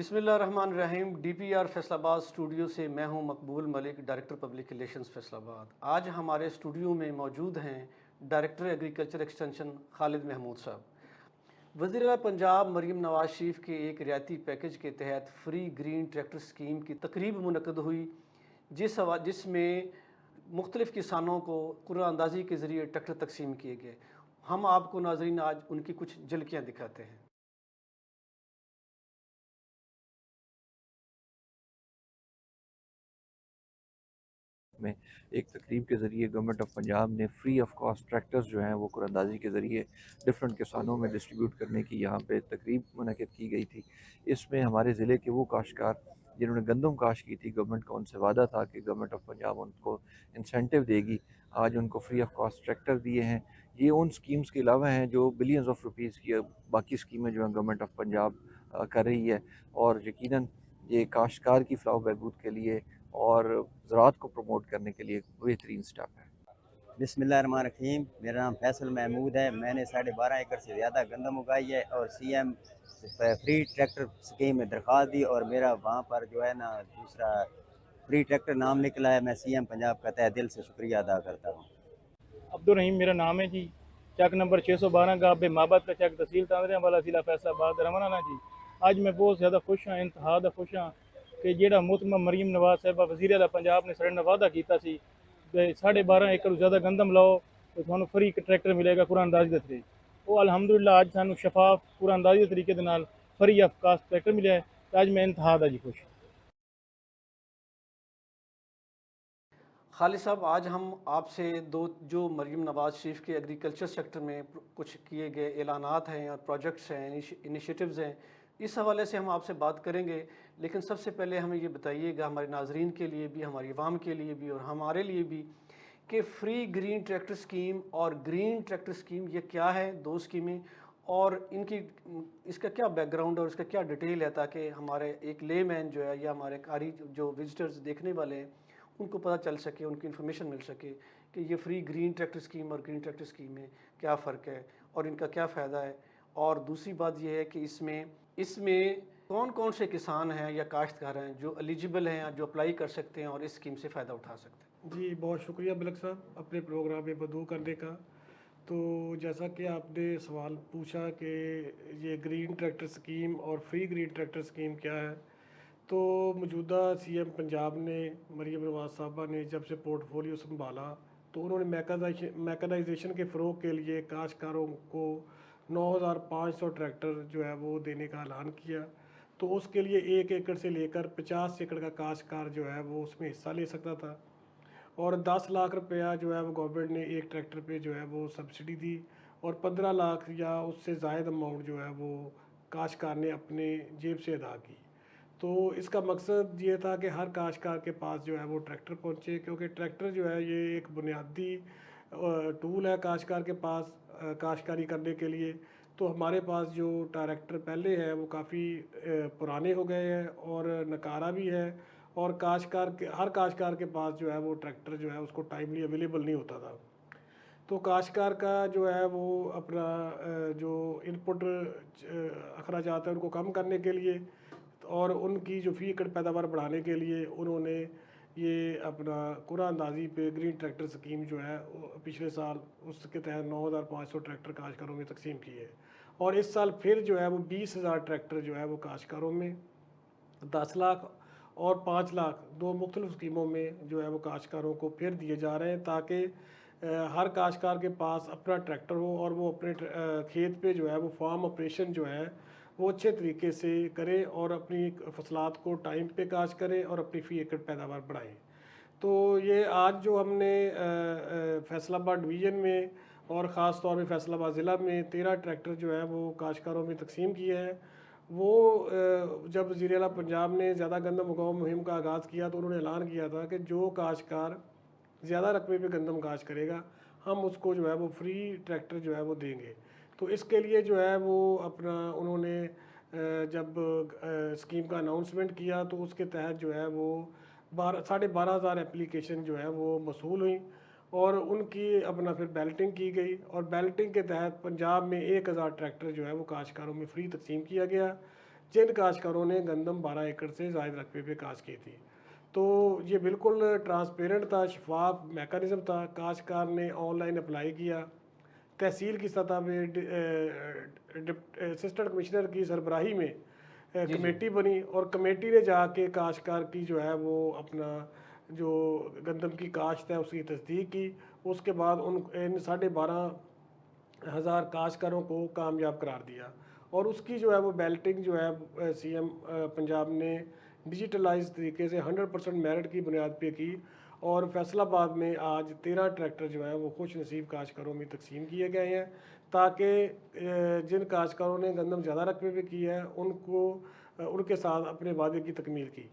बिस्मिल्लाहिर्रहमानिर्रहीम। DPR Faisalabad studio से मैं हूं Maqbool Malik, director public relations Faisalabad. आज हमारे स्टूडियो में मौजूद हैं director agriculture extension Khalid Mahmood साहब। वज़ीर आला पंजाब मरीम नवाज शरीफ के एक रियायती पैकेज के तहत फ्री ग्रीन ट्रैक्टर स्कीम की तकरीब मुनक़द हुई, जिसमें मुख्तलिफ़ किसानों को कुरानअंदाज़ी के ज़रिए ट्रैक्टर तकसीम किए गए। हम आपको नाज़रीन आज उनकी कुछ झलकियाँ दिखाते हैं। में एक तकरीब के ज़रिए गवर्नमेंट ऑफ पंजाब ने फ्री ऑफ कॉस्ट ट्रैक्टर्स जो हैं वो कुरानअंदाज़ी के ज़रिए डिफरेंट किसानों में डिस्ट्रीब्यूट करने की यहाँ पे तकरीब मुनक़िद की गई थी। इसमें हमारे ज़िले के वो काश्तकार जिन्होंने गंदम काश की थी, गवर्नमेंट का उनसे वादा था कि गवर्नमेंट ऑफ पंजाब उनको इंसेंटिव देगी, आज उनको फ्री ऑफ कॉस्ट ट्रैक्टर दिए हैं। ये उन स्कीम्स के अलावा हैं जो बिलियंस ऑफ रुपीज़ की बाकी स्कीमें जो हैं गवर्नमेंट ऑफ पंजाब कर रही है, और यकीनन ये काश्तकार की फ़लाह बहबूद के लिए और ज़राअत को प्रमोट करने के लिए एक बेहतरीन स्टेप है। बिस्मिल्लाहिर्रहमानिर्रहीम। मेरा नाम फैसल महमूद है। मैंने 12.5 एकड़ से ज़्यादा गंदम उगाई है और सीएम फ्री ट्रैक्टर स्कीम में दरख्वास्त दी और मेरा वहाँ पर जो है ना दूसरा फ्री ट्रैक्टर नाम निकला है। मैं सीएम पंजाब का तहे दिल से शुक्रिया अदा करता हूँ। अब्दुल रहीम मेरा नाम है जी। चक नंबर 612 गाबे माबत का चक तहसील तांदरिया वाला जिला फैसलाबाद रवाना जी। आज मैं बहुत ज़्यादा खुश हाँ, इंतहा दा खुश हाँ कि ਜਿਹੜਾ ਮੁਤਮਮ मरीम नवाज साहबा वज़ीर आला पंजाब ने ਸਾਡੇ ਨਾਲ वादा ਕੀਤਾ ਸੀ 12.5 एकड़ ज़्यादा गंदम लाओ तो ਤੁਹਾਨੂੰ फ्री एक ट्रैक्टर मिलेगा कुरानअंदाज़ी ਦੇ ਤਰੀਕੇ। ਉਹ ਅਲਹਮਦੁਲਿल्लाह ਅੱਜ ਸਾਨੂੰ ਸ਼ਫਾਫ कुरानअंदाज़ी ਦੇ ਤਰੀਕੇ ਦੇ ਨਾਲ फ्री ऑफ कास्ट ट्रैक्टर मिला है। तो आज मैं इंतहा दा जी खुश। खालिद साहब, आज हम आपसे जो मरीम नवाज़ शरीफ के एग्रीकल्चर सेक्टर में कुछ किए गए ऐलानात हैं और प्रोजेक्ट्स हैं, इनिशिएटिव्स हैं, इस हवाले से हम आपसे बात करेंगे। लेकिन सबसे पहले हमें ये बताइएगा, हमारे नाजरीन के लिए भी, हमारी आवाम के लिए भी और हमारे लिए भी, कि फ्री ग्रीन ट्रैक्टर स्कीम और ग्रीन ट्रैक्टर स्कीम ये क्या है, दो स्कीमें, और इनकी इसका क्या बैकग्राउंड और इसका क्या डिटेल है, ताकि हमारे एक लेमैन जो है या हमारे कारी जो विजिटर्स देखने वाले हैं उनको पता चल सके, उनकी इन्फॉर्मेशन मिल सके कि ये फ्री ग्रीन ट्रैक्टर स्कीम और ग्रीन ट्रैक्टर स्कीम में क्या फ़र्क है और इनका क्या फ़ायदा है। और दूसरी बात ये है कि इसमें इसमें कौन कौन से किसान हैं या काश्तकार हैं जो एलिजिबल हैं, जो अप्लाई कर सकते हैं और इस स्कीम से फ़ायदा उठा सकते हैं। जी, बहुत शुक्रिया मलिक साहब अपने प्रोग्राम में मदऊ करने का। तो जैसा कि आपने सवाल पूछा कि ये ग्रीन ट्रैक्टर स्कीम और फ्री ग्रीन ट्रैक्टर स्कीम क्या है, तो मौजूदा सीएम पंजाब ने मरीम नवाज साहबा ने जब से पोर्टफोलियो संभाला तो उन्होंने मैकेनाइजेशन के फ़रोग के लिए काश्तकारों को 9,500 ट्रैक्टर जो है वो देने का ऐलान किया। तो उसके लिए 1 एकड़ से लेकर 50 एकड़ का काश्तकार जो है वो उसमें हिस्सा ले सकता था और 10 लाख रुपया जो है वो गवर्नमेंट ने एक ट्रैक्टर पे जो है वो सब्सिडी दी और 15 लाख या उससे ज़ायद अमाउंट जो है वो काश्तकार ने अपने जेब से अदा की। तो इसका मकसद ये था कि हर काश्तकार के पास जो है वो ट्रैक्टर पहुँचे, क्योंकि ट्रैक्टर जो है ये एक बुनियादी टूल है काश्तकार के पास काश्तकारी करने के लिए। तो हमारे पास जो ट्रैक्टर पहले हैं वो काफ़ी पुराने हो गए हैं और नकारा भी है, और हर काश्तकार के पास जो है वो ट्रैक्टर जो है उसको टाइमली अवेलेबल नहीं होता था। तो काश्तकार का जो है वो अपना जो इनपुट अखराजात हैं उनको कम करने के लिए और उनकी जो फ़ी एकड़ पैदावार बढ़ाने के लिए उन्होंने ये अपना कुरानअंदाज़ी पे ग्रीन ट्रैक्टर स्कीम जो है पिछले साल उसके तहत 9,500 ट्रैक्टर काश्तकारों में तकसीम किए और इस साल फिर जो है वो 20,000 ट्रैक्टर जो है वो काश्तकारों में 10 लाख और 5 लाख दो मुख्तलिफ स्कीमों में जो है वो काश्तकारों को फिर दिए जा रहे हैं, ताकि हर काश्तकार के पास अपना ट्रैक्टर हो और वो अपने खेत पे जो है वो फार्म ऑपरेशन जो है वो अच्छे तरीके से करें और अपनी फसलात को टाइम पे काश्त करें और अपनी फ़ी एकड़ पैदावार बढ़ाएं। तो ये आज जो हमने फैसलाबाद डिवीज़न में और ख़ास तौर पे फैसलाबाद ज़िला में 13 ट्रैक्टर जो है वो काश्तकारों में तकसीम किए हैं। वो जब वज़ीर आला पंजाब ने ज़्यादा गंदम उगाओ मुहिम का आगाज़ किया तो उन्होंने ऐलान किया था कि जो काश्तकार ज़्यादा रकबे पे गंदम काश्त करेगा हम उसको जो है वो फ्री ट्रैक्टर जो है वो देंगे। तो इसके लिए जो है वो अपना उन्होंने जब स्कीम का अनाउंसमेंट किया तो उसके तहत जो है वो 12,500 एप्लीकेशन जो है वो मसूल हुई और उनकी अपना फिर बैलेटिंग की गई और बैलेटिंग के तहत पंजाब में 1,000 ट्रैक्टर जो है वो काश्तकारों में फ्री तकसीम किया गया। जिन काश्तकारों ने गंदम 12 एकड़ से ज़ायद रकबे पे काश्त की थी। तो ये बिल्कुल ट्रांसपेरेंट था, शफाफ मैकेनिज़्म था। काश्तकार ने ऑनलाइन अप्लाई किया, तहसील की सतह पे असिस्टेंट कमिश्नर की सरबराही में जी। कमेटी बनी और कमेटी ने जाके काश्तकार की जो है वो अपना जो गंदम की काश्त है उसकी तस्दीक की। उसके बाद इन 12,500 काश्तकारों को कामयाब करार दिया और उसकी जो है वो बैल्टिंग जो है सीएम पंजाब ने डिजिटलाइज तरीके से 100% मेरिट की बुनियाद पे की और फैसलाबाद में आज 13 ट्रैक्टर जो है वो खुश नसीब काश्तकारों में तकसीम किए गए हैं ताकि जिन काश्तकारों ने गंदम ज़्यादा रकबे पे की है उनको उनके साथ अपने वादे की तकमील की।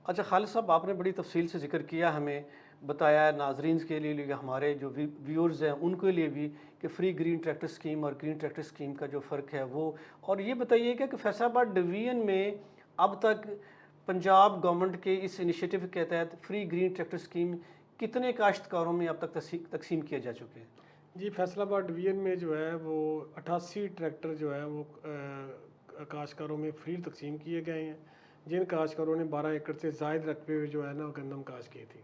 अच्छा खालिद साहब, आपने बड़ी तफसील से जिक्र किया, हमें बताया है नाजरीन के लिए, हमारे जो व्यूअर्स हैं उनके लिए भी, कि फ्री ग्रीन ट्रैक्टर स्कीम और ग्रीन ट्रैक्टर स्कीम का जो फ़र्क है वो। और ये बताइए कि फैसलाबाद डिवीज़न में अब तक पंजाब गवर्नमेंट के इस इनिशिएटिव के तहत फ्री ग्रीन ट्रैक्टर स्कीम कितने काश्तकारों में अब तक तकसीम किए जा चुके हैं? जी, फैसलाबाद डिवीज़न में जो है वो 88 ट्रैक्टर जो है वो काश्तकारों में फ्री तकसीम किए गए हैं, जिन काश्तकारों ने 12 एकड़ से ज़ायद रकबे में जो है ना गंदम काश्त की थी।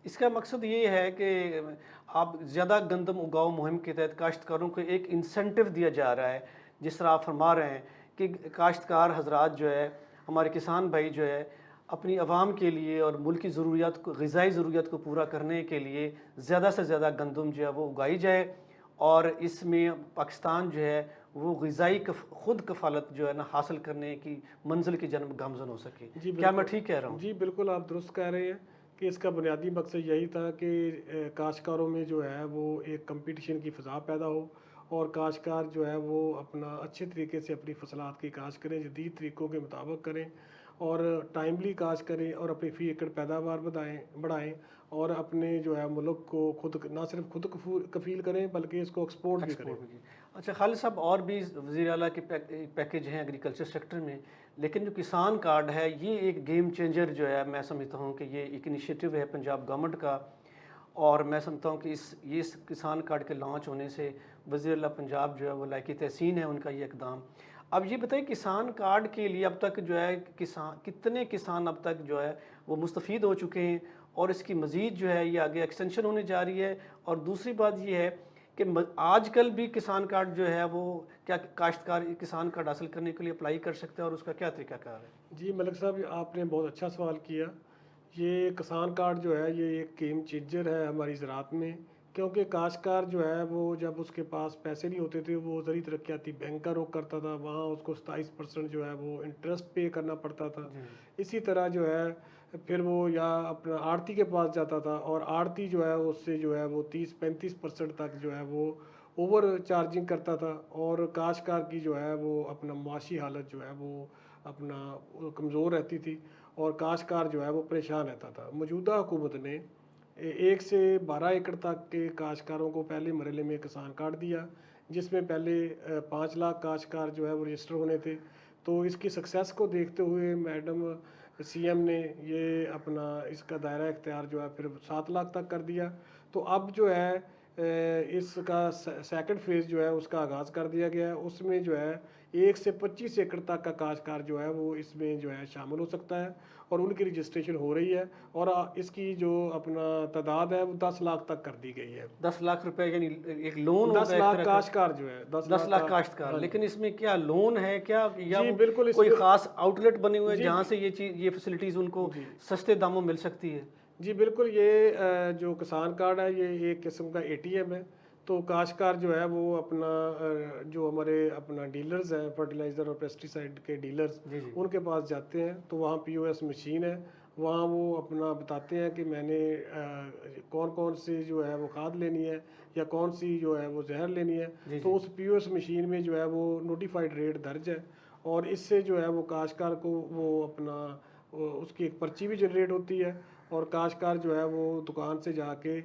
इसका मकसद ये है कि आप ज़्यादा गंदम उगाओ मुहिम के तहत काश्तकारों को एक इंसेंटिव दिया जा रहा है, जिस तरह आप फरमा रहे हैं कि काश्तकार हजरात जो है, हमारे किसान भाई जो है, अपनी आवाम के लिए और मुल्क की ज़रूरियात को, ग़िज़ाई ज़रूरियात को पूरा करने के लिए ज़्यादा से ज़्यादा गंदम जो है वो उगाई जाए और इसमें पाकिस्तान जो है वो ग़िज़ाई ख़ुद कफ़ालत जो है ना हासिल करने की मंजिल की जानब गामज़न हो सके। जी क्या मैं बिल्कुल, ठीक कह रहा हूँ? जी बिल्कुल आप दुरुस्त कह रहे हैं कि इसका बुनियादी मकसद यही था कि काश्तकारों में जो है वो एक कंपटीशन की फ़ज़ा पैदा हो और काश्तकार जो है वो अपना अच्छे तरीके से अपनी फसलात की काश्त करें, जदीद तरीक़ों के मुताबिक करें और टाइमली काश्त करें और अपनी फ़ी एकड़ पैदावार बढ़ाएँ और अपने जो है मुल्क को खुद ना सिर्फ खुद कफ़ील करें बल्कि इसको एक्सपोर्ट भी करें। एक्सपोर्ट भी। अच्छा खालिद साहब, और भी वज़ीर आला के पैकेज हैं एग्रीकल्चर सेक्टर में, लेकिन जो किसान कार्ड है ये एक गेम चेंजर जो है, मैं समझता हूँ कि ये एक इनिशिएटिव है पंजाब गवर्नमेंट का और मैं समझता हूँ कि इस किसान कार्ड के लॉन्च होने से वज़ीर आला पंजाब जो है वो लायक तहसीन है उनका ये इक़दाम। अब ये बताइए, किसान कार्ड के लिए अब तक जो है कितने किसान अब तक जो है वो मुस्तफ़ीद हो चुके हैं और इसकी मज़ीद जो है ये आगे एक्सटेंशन होने जा रही है? और दूसरी बात ये है कि आजकल भी किसान कार्ड जो है वो क्या काश्तकार किसान कार्ड हासिल करने के लिए अप्लाई कर सकते हैं और उसका क्या तरीक़ाकार है? जी मलिक साहब, आपने बहुत अच्छा सवाल किया। ये किसान कार्ड जो है ये एक गेम चेंजर है हमारी ज़राअत में, क्योंकि काश्तकार जो है वो जब उसके पास पैसे नहीं होते थे वो ज़रूरी तरक्याती बैंक का रुख करता था, वहाँ उसको 27% जो है वो इंटरेस्ट पे करना पड़ता था। इसी तरह जो है फिर वो या अपना आड़ती के पास जाता था और आड़ती जो है उससे जो है वो 30-35% तक जो है वो ओवर चार्जिंग करता था और काश्तकार की जो है वो अपना माशी हालत जो है वो अपना कमज़ोर रहती थी और काश्तकार जो है वो परेशान रहता था। मौजूदा हुकूमत ने 1 से 12 एकड़ तक के काश्तकारों को पहले मरहले में किसान कार्ड दिया, जिसमें पहले 5 लाख काश्तकार जो है वो रजिस्टर होने थे। तो इसकी सक्सेस को देखते हुए मैडम सीएम ने ये अपना इसका दायरा इख्तियार जो है फिर 7 लाख तक कर दिया। तो अब जो है इसका सेकंड फेज़ जो है उसका आगाज़ कर दिया गया है। उसमें जो है 1 से 25 एकड़ तक का काश्तकार जो है वो इसमें जो है शामिल हो सकता है और उनकी रजिस्ट्रेशन हो रही है और इसकी जो अपना तादाद है वो 10 लाख तक कर दी गई है। 10 लाख रुपए यानी एक लोन 10 होता है एक लाख तरह का? काश्तकार जो है 10 लाख का। काश्तकार, हाँ जी। लेकिन इसमें क्या लोन है क्या, या जी वो बिल्कुल कोई इसमें ख़ास आउटलेट बने हुए हैं जी, जहाँ से ये फैसिलिटीज़ उनको जी। सस्ते दामों में मिल सकती है? जी बिल्कुल, ये जो किसान कार्ड है ये एक किस्म का एटीएम है। तो काश्तकार जो है वो अपना जो हमारे अपना डीलर्स हैं फर्टिलाइज़र और पेस्टिसाइड के डीलर्स, जी जी। उनके पास जाते हैं तो वहाँ पीओएस मशीन है, वहाँ वो अपना बताते हैं कि मैंने कौन कौन सी जो है वो खाद लेनी है या कौन सी जो है वो जहर लेनी है। जी तो जी। उस पीओएस मशीन में जो है वो नोटिफाइड रेट दर्ज है और इससे जो है वो काश्तकार को वो अपना उसकी एक पर्ची भी जनरेट होती है और काश्तकार जो है वो दुकान से जाके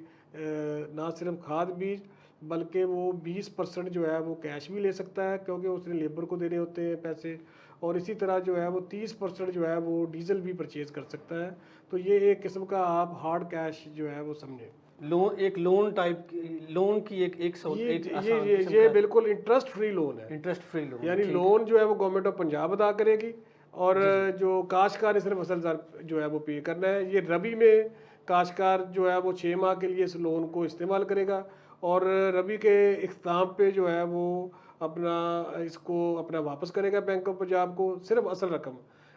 ना सिर्फ खाद बीज बल्कि वो 20% जो है वो कैश भी ले सकता है, क्योंकि उसने लेबर को देने होते हैं पैसे, और इसी तरह जो है वो 30% जो है वो डीजल भी परचेज़ कर सकता है। तो ये एक किस्म का आप हार्ड कैश जो है वो समझें। लोन, एक लोन टाइप लोन की एक आसान किस्म ये का बिल्कुल इंटरेस्ट फ्री लोन है। इंटरेस्ट फ्री लोन, यानी ठीक है। लोन जो है वो गवर्नमेंट ऑफ पंजाब अदा करेगी और जो काश्तकार ने सिर्फ असल ज़र जो है वो पे करना है। ये रबी में काश्तकार जो है वो 6 माह के लिए इस लोन को इस्तेमाल करेगा और रबी के इख्तिताम पे जो है वो अपना इसको अपना वापस करेगा बैंक ऑफ पंजाब को, सिर्फ असल रकम,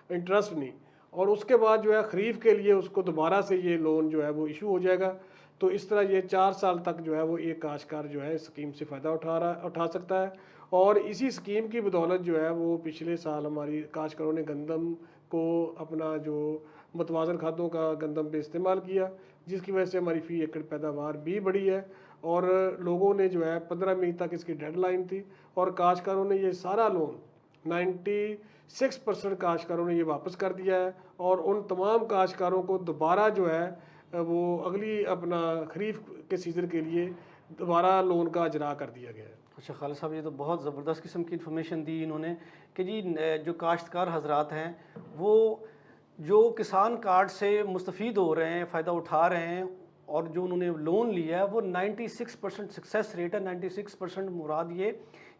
इंटरेस्ट नहीं। और उसके बाद जो है ख़रीफ के लिए उसको दोबारा से ये लोन जो है वो इशू हो जाएगा। तो इस तरह ये 4 साल तक जो है वो एक काश्तकार जो है इस स्कीम से फ़ायदा उठा सकता है। और इसी स्कीम की बदौलत जो है वो पिछले साल हमारी काश्तकारों ने गंदम को अपना जो मुतवाज़न खातों का गंदम पे इस्तेमाल किया, जिसकी वजह से हमारी फ़ी एकड़ पैदावार भी बढ़ी है। और लोगों ने जो है 15 मई तक इसकी डेडलाइन थी और काश्तकारों ने ये सारा लोन 96% काश्तकारों ने ये वापस कर दिया है। और उन तमाम काश्तकारों को दोबारा जो है वो अगली अपना खरीफ के सीज़न के लिए दोबारा लोन का अजरा कर दिया गया है। अच्छा खालिद साहब, ये तो बहुत ज़बरदस्त किस्म की इन्फॉर्मेशन दी इन्होंने कि जी जो काश्तकार हजरात हैं वो जो किसान कार्ड से मुस्तफ़ीद हो रहे हैं, फ़ायदा उठा रहे हैं और जो उन्होंने लोन लिया है वो 96% सक्सेस रेट है। 96% मुराद ये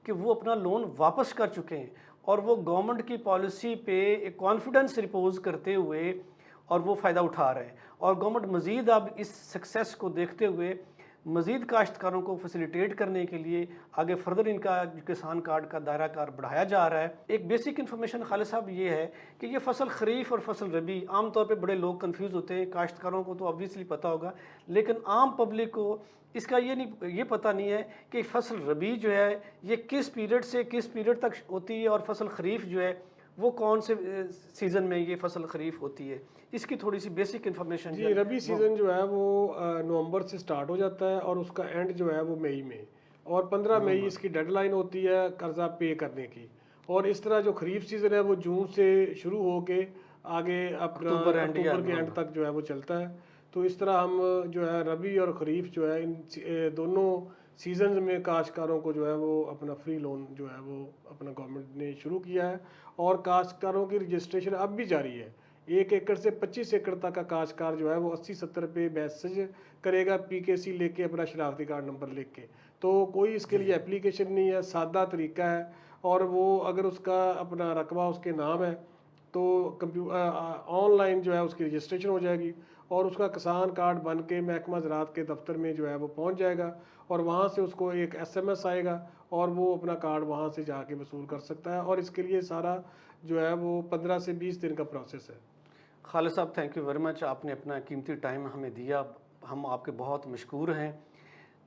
कि वो अपना लोन वापस कर चुके हैं और वो गवर्नमेंट की पॉलिसी पे एक कॉन्फिडेंस रिपोज करते हुए और वो फ़ायदा उठा रहे हैं। और गवर्नमेंट मज़ीद अब इस सक्सेस को देखते हुए मज़ीद काश्तकारों को फैसिलिटेट करने के लिए आगे फर्दर इनका किसान कार्ड का दायरा कार बढ़ाया जा रहा है। एक बेसिक इन्फॉर्मेशन खालिद साहब ये है कि ये फसल खरीफ और फसल रबी आमतौर पे बड़े लोग कंफ्यूज होते हैं। काश्तकारों को तो ऑब्वियसली पता होगा, लेकिन आम पब्लिक को इसका ये पता नहीं है कि फसल रबी जो है ये किस पीरियड से किस पीरियड तक होती है और फसल खरीफ जो है वो कौन से सीज़न में ये फसल खरीफ होती है। इसकी थोड़ी सी बेसिक इन्फॉर्मेशन। जी, रबी सीज़न जो है वो नवंबर से स्टार्ट हो जाता है और उसका एंड जो है वो मई में, और 15 मई इसकी डेडलाइन होती है कर्जा पे करने की। और इस तरह जो खरीफ सीज़न है वो जून से शुरू हो के आगे अपना अक्टूबर के एंड तक जो है वो चलता है। तो इस तरह हम जो है रबी और खरीफ जो है इन दोनों सीजन्स में काश्तकारों को जो है वो अपना फ्री लोन जो है वो अपना गवर्नमेंट ने शुरू किया है। और काश्तकारों की रजिस्ट्रेशन अब भी जारी है। 1 एकड़ से 25 एकड़ तक का काश्तकार जो है वो 80-70 पे मैसेज करेगा PKC लेके, अपना शनाख्ती कार्ड नंबर लिख के। तो कोई इसके लिए एप्लीकेशन नहीं है, सादा तरीका है। और वो अगर उसका अपना रकबा उसके नाम है तो ऑनलाइन जो है उसकी रजिस्ट्रेशन हो जाएगी और उसका किसान कार्ड बन के महकमा ज़राअत के दफ्तर में जो है वो पहुंच जाएगा और वहाँ से उसको एक SMS आएगा और वो अपना कार्ड वहाँ से जाके वसूल कर सकता है। और इसके लिए सारा जो है वो 15 से 20 दिन का प्रोसेस है। खालिद साहब, थैंक यू वेरी मच, आपने अपना कीमती टाइम हमें दिया, हम आपके बहुत मशकूर हैं।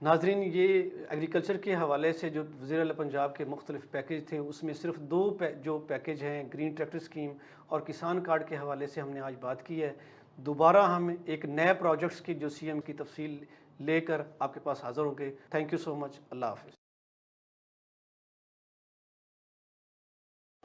नाजरीन, ये एग्रीकल्चर के हवाले से जो वज़ीर आला पंजाब के मुख्तलिफ पैकेज थे उसमें सिर्फ 2 जो पैकेज हैं, ग्रीन ट्रैक्टर स्कीम और किसान कार्ड के हवाले से हमने आज बात की है। दोबारा हम एक नए प्रोजेक्ट्स की जो CM की तफसील लेकर आपके पास हाज़िर होंगे। Thank you so much. अल्लाह हाफ़िज़।